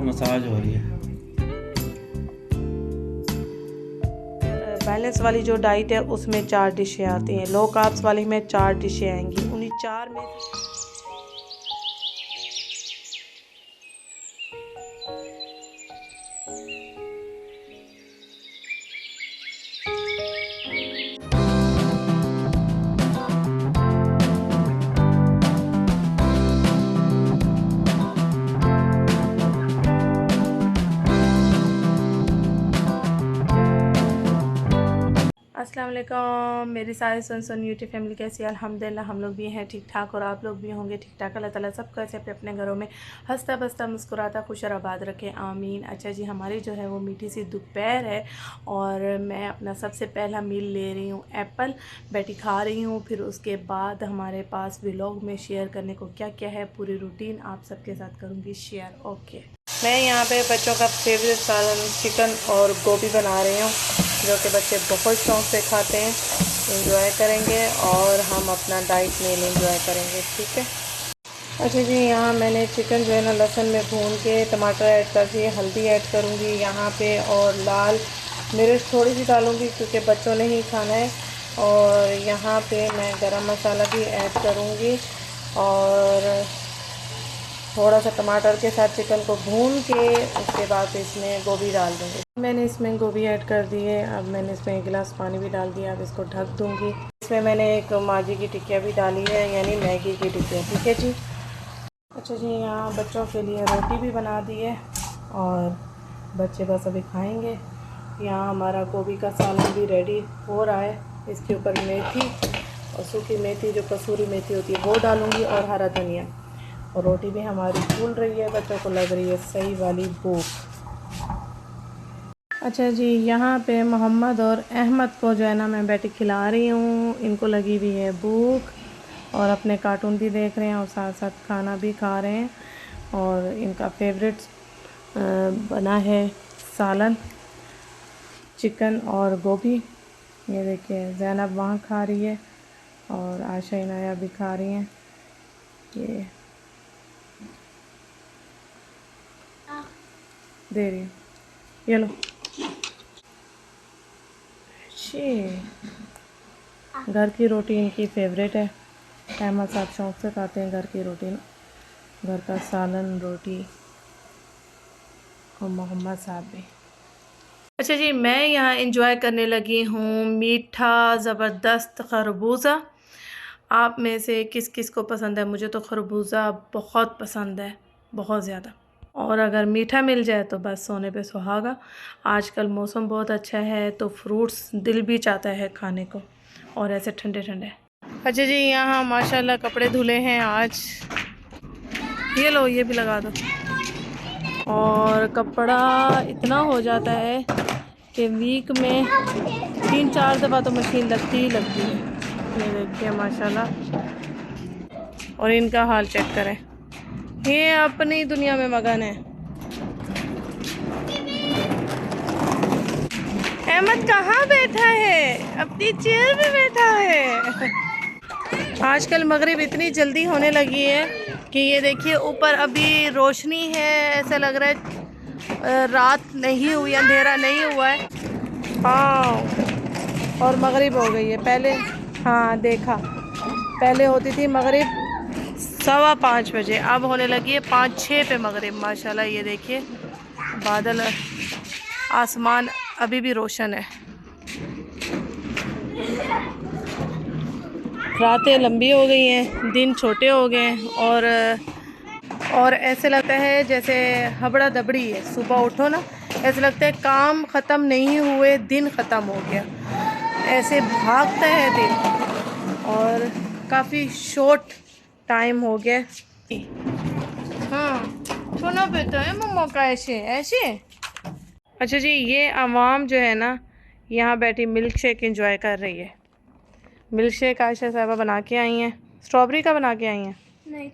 Massage हो रही है। बैलेंस वाली जो डाइट है उसमें 4 डिशें आती हैं, लो कार्ब्स वाली में 4 डिशें आएंगी। उन्हीं 4 में अस्सलाम वालेकुम मेरी सारी सुन यूट्यूब फैमिली कैसी है। अल्हम्दुलिल्लाह हम लोग भी हैं ठीक ठाक और आप लोग भी होंगे ठीक ठाक। अल्लाह ताला सबको ऐसे अपने अपने घरों में हंसता बसता मुस्कुराता खुश और आबाद रखे, आमीन। अच्छा जी, हमारी जो है वो मीठी सी दोपहर है और मैं अपना सबसे पहला मील ले रही हूँ एप्पल, बैठी खा रही हूँ। फिर उसके बाद हमारे पास व्लॉग में शेयर करने को क्या क्या है, पूरी रूटीन आप सबके साथ करूँगी शेयर। ओके, मैं यहाँ पे बच्चों का फेवरेट सालन चिकन और गोभी बना रही हूँ, जो कि बच्चे बहुत शौक़ से खाते हैं, एंजॉय करेंगे और हम अपना डाइट मील एंजॉय करेंगे। ठीक है। अच्छा जी, यहाँ मैंने चिकन जो है ना लहसुन में भून के टमाटर ऐड कर दिए, हल्दी ऐड करूँगी यहाँ पे और लाल मिर्च थोड़ी सी डालूँगी क्योंकि बच्चों ने ही खाना है। और यहाँ पे मैं गरम मसाला भी ऐड करूँगी और थोड़ा सा टमाटर के साथ चिकन को भून के उसके बाद इसमें गोभी डाल दूँगी। मैंने इसमें गोभी ऐड कर दी है। अब मैंने इसमें 1 गिलास पानी भी डाल दिया। अब इसको ढक दूँगी। इसमें मैंने एक मैगी की टिक्किया भी डाली है, यानी मैगी की टिक्किया। ठीक है जी। अच्छा जी, यहाँ बच्चों के लिए रोटी भी बना दी है और बच्चे बस अभी खाएँगे। यहाँ हमारा गोभी का सालन भी रेडी हो रहा है। इसके ऊपर मेथी और सूखी मेथी, जो कसूरी मेथी होती है, वो डालूँगी और हरा धनिया। और रोटी भी हमारी फूल रही है, बच्चों को लग रही है सही वाली भूख। अच्छा जी, यहाँ पे मोहम्मद और अहमद को जो है ना मैं बैठी खिला रही हूँ। इनको लगी हुई है भूख और अपने कार्टून भी देख रहे हैं और साथ साथ खाना भी खा रहे हैं। और इनका फेवरेट बना है सालन चिकन और गोभी। ये देखिए, ज़ैनब वहाँ खा रही है और आशा इनाया भी खा रही हैं। ये दे रही हूँ, ये लो। घर की रोटी इनकी फेवरेट है। अहमद साहब शौक़ से खाते हैं घर की रोटी, घर का सालन रोटी, और मोहम्मद साहब भी। अच्छा जी, मैं यहाँ एंजॉय करने लगी हूँ मीठा ज़बरदस्त खरबूजा। आप में से किस किस को पसंद है? मुझे तो खरबूजा बहुत पसंद है, बहुत ज़्यादा। और अगर मीठा मिल जाए तो बस सोने पे सुहागा। आजकल मौसम बहुत अच्छा है तो फ्रूट्स दिल भी चाहता है खाने को, और ऐसे ठंडे ठंडे। अच्छा जी, यहाँ माशाल्लाह कपड़े धुले हैं आज। ये लो, ये भी लगा दो। और कपड़ा इतना हो जाता है कि वीक में 3-4 दफ़ा तो मशीन लगती ही लगती है। ये देखिए माशाल्लाह, और इनका हाल चेक करें, ये अपनी दुनिया में मगन है। अहमद कहाँ बैठा है? अपनी चेयर पे बैठा है। आजकल मगरिब इतनी जल्दी होने लगी है कि ये देखिए ऊपर अभी रोशनी है, ऐसा लग रहा है रात नहीं हुई, अंधेरा नहीं हुआ है। हाँ, और मगरिब हो गई है। पहले, हाँ देखा, पहले होती थी मगरिब 5:15 बजे, अब होने लगी है 5-6 पे मगरिब। माशाल्लाह, ये देखिए बादल, आसमान अभी भी रोशन है। रातें लंबी हो गई हैं, दिन छोटे हो गए हैं और ऐसे लगता है जैसे हबड़ा दबड़ी है। सुबह उठो ना, ऐसे लगता है काम ख़त्म नहीं हुए, दिन ख़त्म हो गया। ऐसे भागता है दिन और काफ़ी शॉर्ट टाइम हो गया। हाँ, सुना बेटा है मम्मा का ऐसे ऐसे। अच्छा जी, ये आवाम जो है ना यहाँ बैठी मिल्क शेक इंजॉय कर रही है। मिल्क शेक आयशा साहबा बना के आई हैं। स्ट्रॉबेरी का बना के आई हैं? नहीं,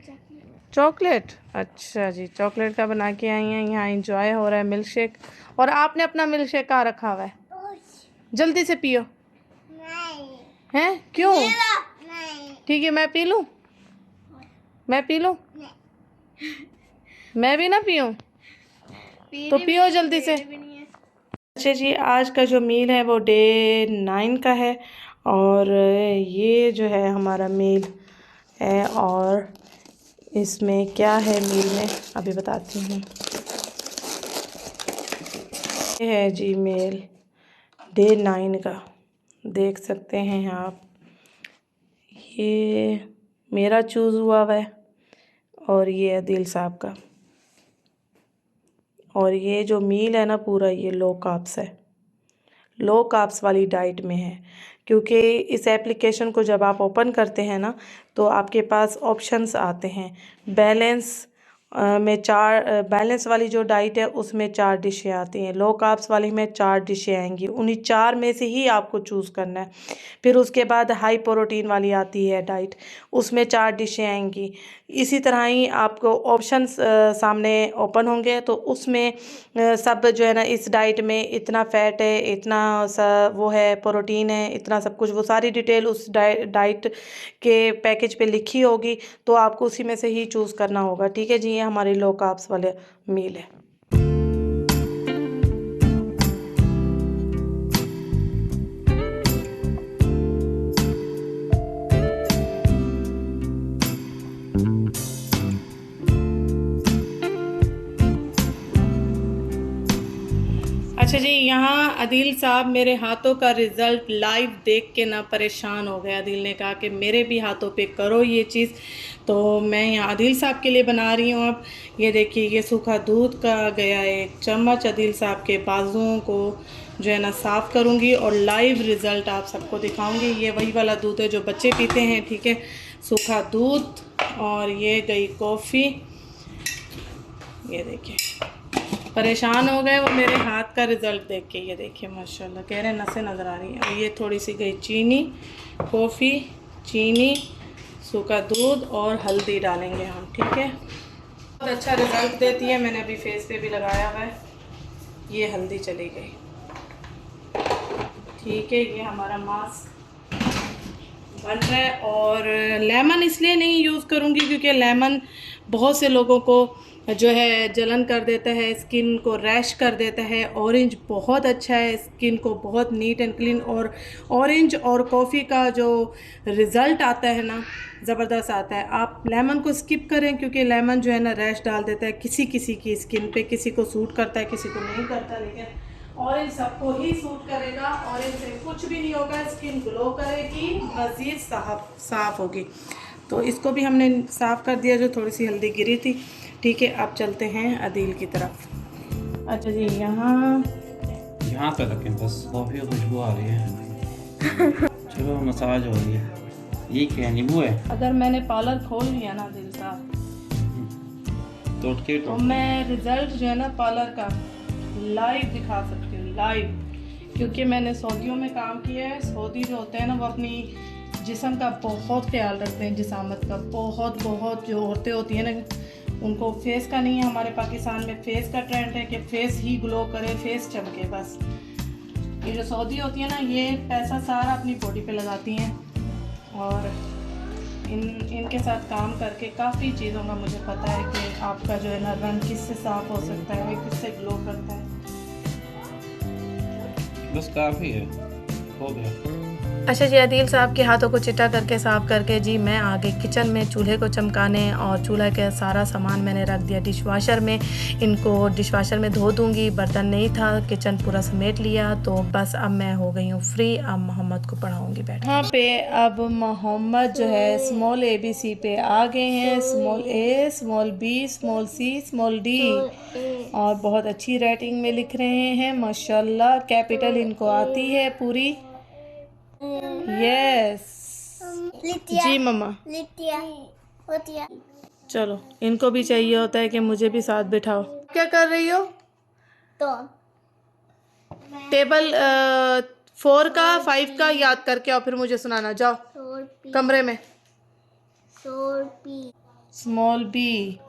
चॉकलेट। अच्छा जी, चॉकलेट का बना के आई हैं। यहाँ इंजॉय हो रहा है मिल्क शेक। और आपने अपना मिल्क शेक कहाँ रखा हुआ है? जल्दी से पियो। नहीं। हैं? क्यों? नहीं। ठीक है, मैं पी लूँ? मैं पी लूँ? मैं भी ना पीऊँ? तो पियो जल्दी से। अच्छा जी, आज का जो मील है वो डे 9 का है और ये जो है हमारा मील है। और इसमें क्या है मील में अभी बताती हूँ। ये है जी मील डे 9 का, देख सकते हैं आप। ये मेरा चूज़ हुआ है और ये अदील साहब का। और ये जो मील है ना पूरा, ये लो कार्ब्स है, लो कार्ब्स वाली डाइट में है। क्योंकि इस एप्लीकेशन को जब आप ओपन करते हैं ना तो आपके पास ऑप्शंस आते हैं। बैलेंस में 4 बैलेंस वाली जो डाइट है उसमें 4 डिशें आती हैं, लो कार्ब्स वाली में 4 डिशें आएंगी। उन्हीं 4 में से ही आपको चूज़ करना है। फिर उसके बाद हाई प्रोटीन वाली आती है डाइट, उसमें 4 डिशें आएंगी। इसी तरह ही आपको ऑप्शंस सामने ओपन होंगे तो उसमें सब जो है ना, इस डाइट में इतना फ़ैट है, इतना वो है, प्रोटीन है, इतना सब कुछ, वो सारी डिटेल उस डाइट के पैकेज पे लिखी होगी। तो आपको उसी में से ही चूज़ करना होगा। ठीक है जी, ये हमारी लो कार्ब्स वाले मील है। अच्छा जी, यहाँ अदील साहब मेरे हाथों का रिज़ल्ट लाइव देख के ना परेशान हो गए। अदील ने कहा कि मेरे भी हाथों पे करो ये चीज़। तो मैं यहाँ अदील साहब के लिए बना रही हूँ। अब ये देखिए, ये सूखा दूध का गया 1 चम्मच। अदील साहब के बाजुओं को जो है ना साफ़ करूँगी और लाइव रिज़ल्ट आप सबको दिखाऊँगी। ये वही वाला दूध है जो बच्चे पीते हैं। ठीक है, सूखा दूध। और ये गई कॉफ़ी। ये देखिए, परेशान हो गए वो मेरे हाथ का रिज़ल्ट देख के। ये देखिए माशाल्लाह, कह रहे नसें नज़र आ रही हैं। और ये थोड़ी सी गई चीनी, कॉफ़ी, चीनी, सूखा दूध और हल्दी डालेंगे हम। ठीक है, बहुत अच्छा रिज़ल्ट देती है। मैंने अभी फेस पे भी लगाया हुआ है। ये हल्दी चली गई। ठीक है, ये हमारा मास्क बन रहा है। और लेमन इसलिए नहीं यूज़ करूँगी क्योंकि लेमन बहुत से लोगों को जो है जलन कर देता है, स्किन को रैश कर देता है। ऑरेंज बहुत अच्छा है, स्किन को बहुत नीट एंड क्लीन। और ऑरेंज और कॉफ़ी का जो रिज़ल्ट आता है ना, ज़बरदस्त आता है। आप लेमन को स्किप करें क्योंकि लेमन जो है ना रैश डाल देता है किसी किसी की स्किन पे। किसी को सूट करता है, किसी को नहीं करता, लेकिन ऑरेंज सबको ही सूट करेगा। ऑरेंज से कुछ भी नहीं होगा, स्किन ग्लो करेगी, मज़ीद साफ़ होगी। तो इसको भी हमने साफ़ कर दिया, जो थोड़ी सी हल्दी गिरी थी। ठीक है, अब चलते हैं अदील की तरफ। अच्छा जी, यहाँ पे रखें, बस कॉफ़ी खुशबू आ रही है। चलो मसाज हो रही है। ये क्या नींबू है? अगर मैंने पार्लर खोल लिया ना अदील साहब, तो मैं रिज़ल्ट जो है ना पार्लर का लाइव दिखा सकती हूँ, लाइव। क्योंकि मैंने सऊदियों में काम किया है। सऊदी जो होते हैं ना, वो अपनी जिस्म का बहुत ख्याल रखते हैं, जिसामत का बहुत। जो औरतें होती हैं ना, उनको फेस का नहीं है। हमारे पाकिस्तान में फेस का ट्रेंड है कि फेस ही ग्लो करे, फेस चमके बस। ये जो सऊदी होती है ना, ये पैसा सारा अपनी बॉडी पे लगाती हैं। और इनके साथ काम करके काफ़ी चीज़ों का मुझे पता है कि आपका जो है ना रंग किससे साफ़ हो सकता है, किससे ग्लो करता है। बस काफ़ी है, हो गया। अच्छा जी, अदील साहब के हाथों को चिट्टा करके साफ़ करके जी मैं आ गई किचन में चूल्हे को चमकाने। और चूल्हा का सारा सामान मैंने रख दिया डिशवाशर में। इनको डिशवाशर में धो दूँगी। बर्तन नहीं था, किचन पूरा समेट लिया। तो बस अब मैं हो गई हूँ फ्री। अब मोहम्मद को पढ़ाऊँगी बैठ। यहाँ पे अब मोहम्मद जो है स्मॉल ABC पे आ गए हैं। Small A, small B, small C, small D। और बहुत अच्छी राइटिंग में लिख रहे हैं माशाल्लाह। कैपिटल इनको आती है पूरी। यस जी मम्मा। चलो, इनको भी चाहिए होता है कि मुझे भी साथ बिठाओ। क्या कर रही हो? तो टेबल 4 का 5 का याद करके और फिर मुझे सुनाना। जाओ कमरे में। Small B.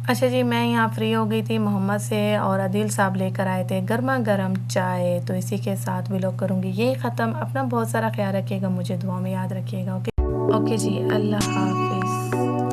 अच्छा जी, मैं यहाँ फ्री हो गई थी मोहम्मद से और अदील साहब लेकर आए थे गर्मा गर्म चाय। तो इसी के साथ व्लॉग करूँगी यही ख़त्म। अपना बहुत सारा ख्याल रखिएगा, मुझे दुआ में याद रखिएगा। ओके जी, अल्लाह हाफिज़।